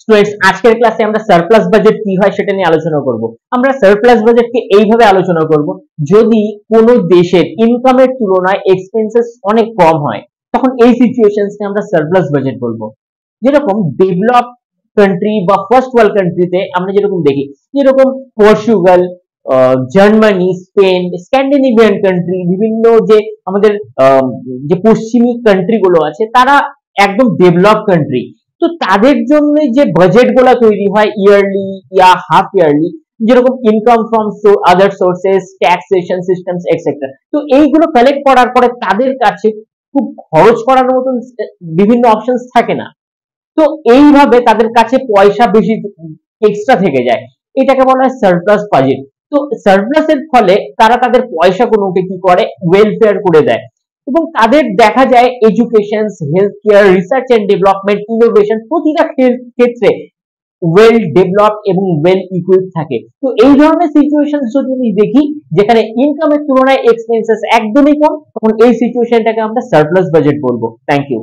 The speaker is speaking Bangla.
স্টুডেন্টস, আজকের ক্লাসে আমরা সারপ্লাস বাজেট কি হয় সেটা নিয়ে আলোচনা করব। আমরা সারপ্লাস বাজেটকে এইভাবে আলোচনা করব, যদি কোনো দেশের ইনকামের তুলনায় এক্সপেন্সেস অনেক কম হয়, তখন এই সিচুয়েশনসকে আমরা সারপ্লাস বাজেট বলবো। যেরকম ডেভেলপ কান্ট্রি বা ফার্স্ট ওয়ার্ল্ড কান্ট্রিতে আমরা যেরকম দেখি, যেরকম Portugal, Germany, Spain, Scandinavian country, বিভিন্ন যে আমাদের যে পশ্চিমী কান্ট্রি গুলো আছে, তারা একদম ডেভেলপ কান্ট্রি। তো তাদের জন্য যে বাজেট গুলা তৈরি হয় ইয়ারলি ইয়া হাফ ইয়ারলি, যেরকম income from other sources, taxation systems etcetera, তো এইগুলো কালেক্ট করার পরে তাদের কাছে খুব খরচ করার মতন বিভিন্ন অপশনস থাকে না। তো এইভাবে তাদের কাছে পয়সা বেশি এক্সট্রা থেকে যায়, এটাকে বলা হয় সারপ্লাস বাজেট। তো সারপ্লাসের ফলে তারা তাদের পয়সাগুলোকে কি করে, ওয়েলফেয়ার করে দেয়, এবং তাদের দেখা যায় education, health care, research and development, innovation প্রতিটা ক্ষেত্রে ওয়েল ডেভেলপ এবং ওয়েল ইকুইপ থাকে। তো এই ধরনের সিচুয়েশন যদি আমি দেখি যেখানে ইনকামের তুলনায় এক্সপেন্সেস একদমই কম, তখন এই সিচুয়েশনটাকে আমরা সারপ্লাস বাজেট বলবো। Thank you.